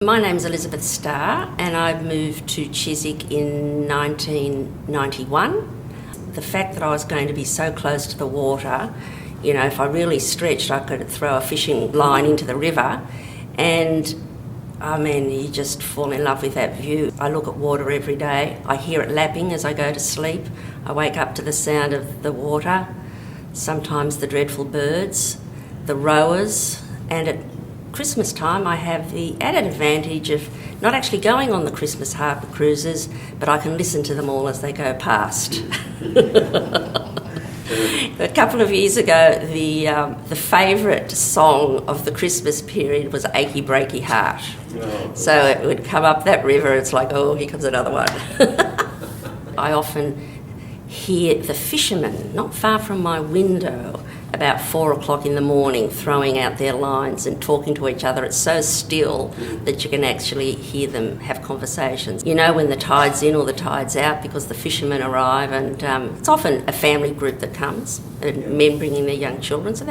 My name's Elizabeth Starr and I moved to Chiswick in 1991. The fact that I was going to be so close to the water, you know, if I really stretched I could throw a fishing line into the river, and I mean, you just fall in love with that view. I look at water every day. I hear it lapping as I go to sleep. I wake up to the sound of the water, sometimes the dreadful birds, the rowers, and at Christmas time I have the added advantage of not actually going on the Christmas harbour cruises, but I can listen to them all as they go past. A couple of years ago, the favourite song of the Christmas period was Achy Breaky Heart. So it would come up that river, it's like, oh, here comes another one. I often hear the fishermen not far from my window about 4 o'clock in the morning throwing out their lines and talking to each other. It's so still that you can actually hear them have conversations. You know when the tide's in or the tide's out because the fishermen arrive, and it's often a family group that comes and men bringing their young children, so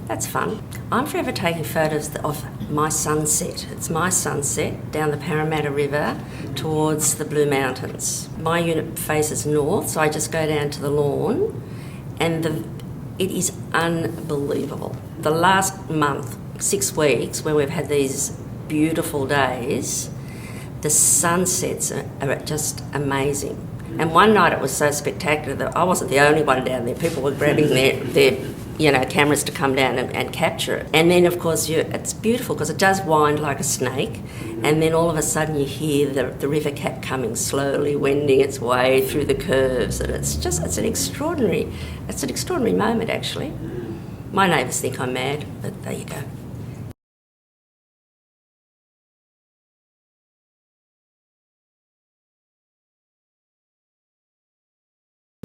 that's fun. I'm forever taking photos of my sunset. It's my sunset down the Parramatta River towards the Blue Mountains. My unit faces north, so I just go down to the lawn, and it is unbelievable. The last month, 6 weeks, where we've had these beautiful days, the sunsets are just amazing. And one night it was so spectacular that I wasn't the only one down there. People were grabbing their cameras to come down and capture it. And then, of course, it's beautiful because it does wind like a snake, and then all of a sudden you hear the river cat coming slowly, wending its way through the curves, and it's an extraordinary moment, actually. My neighbours think I'm mad, but there you go.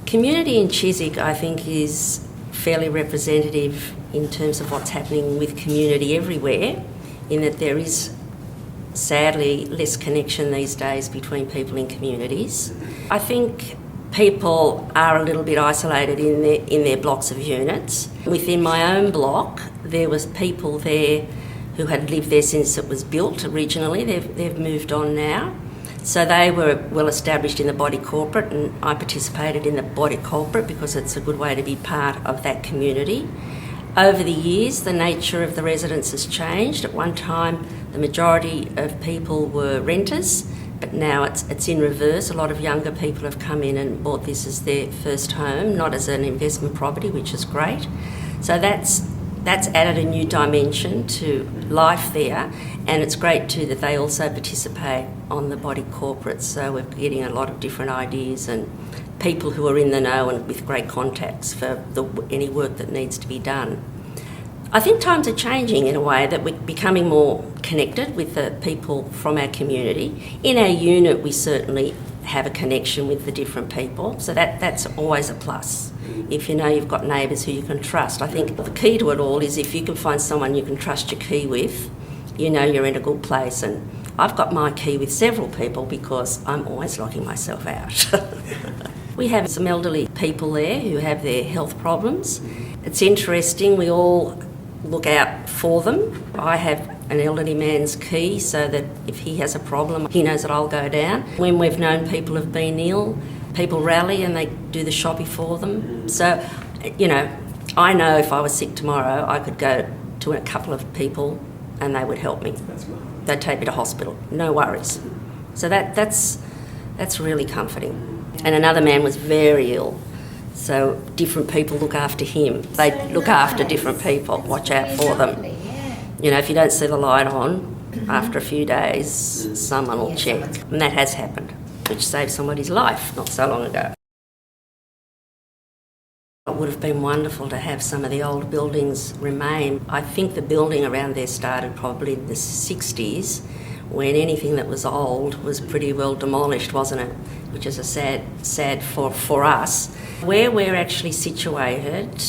Community in Chiswick, I think, is fairly representative in terms of what's happening with community everywhere, in that there is sadly less connection these days between people in communities. I think people are a little bit isolated in their blocks of units. Within my own block, there was people there who had lived there since it was built originally. They've moved on now. So they were well established in the body corporate, and I participated in the body corporate because it's a good way to be part of that community. Over the years, the nature of the residents has changed. At one time, the majority of people were renters, but now it's in reverse. A lot of younger people have come in and bought this as their first home, not as an investment property, which is great. So that's added a new dimension to life there, and it's great too that they also participate on the body corporates, so we're getting a lot of different ideas and people who are in the know and with great contacts for any work that needs to be done. I think times are changing in a way that we're becoming more connected with the people from our community. In our unit we certainly have a connection with the different people, so that's always a plus. If you know you've got neighbours who you can trust. I think the key to it all is if you can find someone you can trust your key with, you know you're in a good place. And I've got my key with several people because I'm always locking myself out. We have some elderly people there who have their health problems. It's interesting, we all look out for them. I have an elderly man's key so that if he has a problem, he knows that I'll go down. When we've known people have been ill, people rally and they do the shopping for them. So, you know if I was sick tomorrow, I could go to a couple of people and they would help me. They'd take me to hospital, no worries. So that's really comforting. And another man was very ill, so different people look after him. They look after different people, watch out for them. You know, if you don't see the light on, after a few days, someone will check. And that has happened, which saved somebody's life not so long ago. It would have been wonderful to have some of the old buildings remain. I think the building around there started probably in the 60s, when anything that was old was pretty well demolished, wasn't it? Which is a sad for us. Where we're actually situated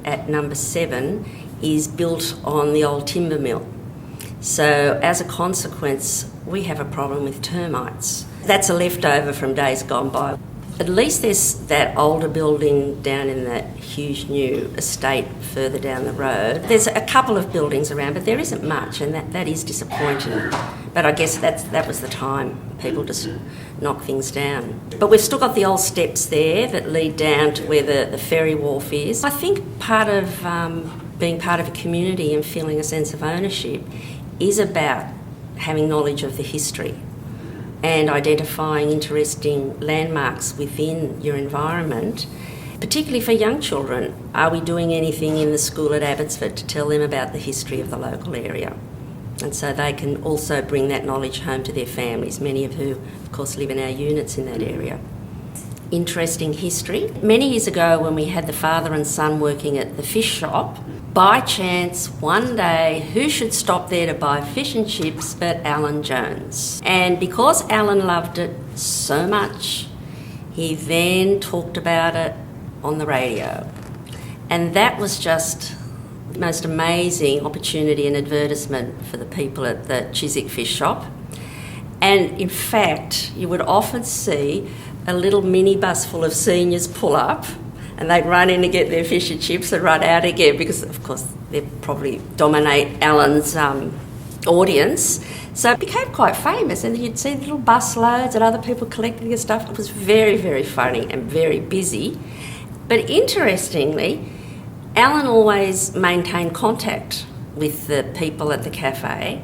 at number 7 is built on the old timber mill. So as a consequence, we have a problem with termites. That's a leftover from days gone by. At least there's that older building down in that huge new estate further down the road. There's a couple of buildings around, but there isn't much, and that is disappointing But I guess that was the time. People just knock things down. But we've still got the old steps there that lead down to where the ferry wharf is. I think part of being part of a community and feeling a sense of ownership is about having knowledge of the history and identifying interesting landmarks within your environment, particularly for young children. Are we doing anything in the school at Abbotsford to tell them about the history of the local area? And so they can also bring that knowledge home to their families, many of who, of course, live in our units in that area. Interesting history. Many years ago, when we had the father and son working at the fish shop, by chance, one day, who should stop there to buy fish and chips but Alan Jones? And because Alan loved it so much, he then talked about it on the radio. And that was just the most amazing opportunity and advertisement for the people at the Chiswick fish shop. And in fact, you would often see a little minibus full of seniors pull up and they'd run in to get their fish and chips and run out again because, of course, they probably dominate Alan's audience. So it became quite famous, and you'd see little bus loads and other people collecting the stuff. It was very, very funny and very busy. But interestingly, Alan always maintained contact with the people at the cafe,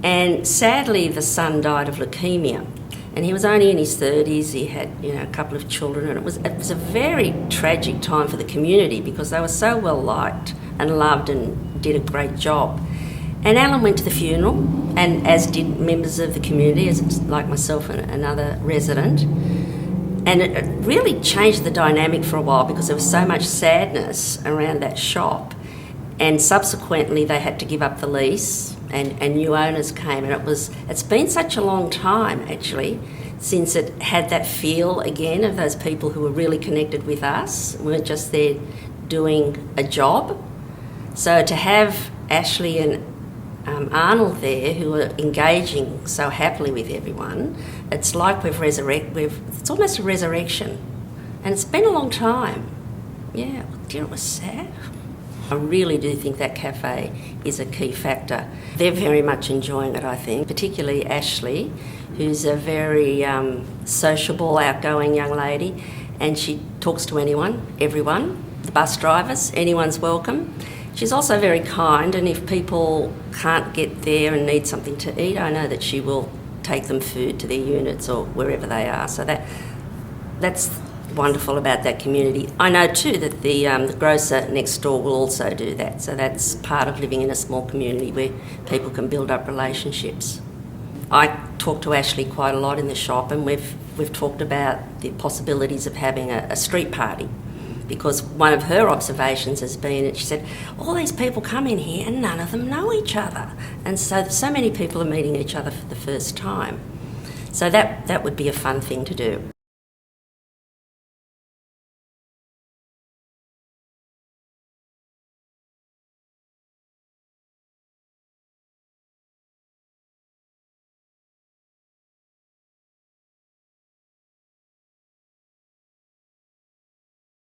and sadly the son died of leukaemia. And he was only in his 30s, he had a couple of children, and it was a very tragic time for the community because they were so well liked and loved and did a great job. And Alan went to the funeral, and as did members of the community, as like myself and another resident. And it really changed the dynamic for a while because there was so much sadness around that shop. And subsequently they had to give up the lease and new owners came, and it's been such a long time actually since it had that feel again of those people who were really connected with us, weren't just there doing a job. So to have Ashley and Arnold there who are engaging so happily with everyone, it's like it's almost a resurrection. And it's been a long time. Yeah, dear, it was sad. I really do think that cafe is a key factor. They're very much enjoying it, I think, particularly Ashley, who's a very sociable, outgoing young lady, and she talks to anyone, everyone, the bus drivers, anyone's welcome. She's also very kind, and if people can't get there and need something to eat, I know that she will take them food to their units or wherever they are. So that's wonderful about that community. I know too that the grocer next door will also do that. So that's part of living in a small community where people can build up relationships. I talk to Ashley quite a lot in the shop, and we've talked about the possibilities of having a street party. Because one of her observations has been that she said, all these people come in here and none of them know each other. And so many people are meeting each other for the first time. So that would be a fun thing to do.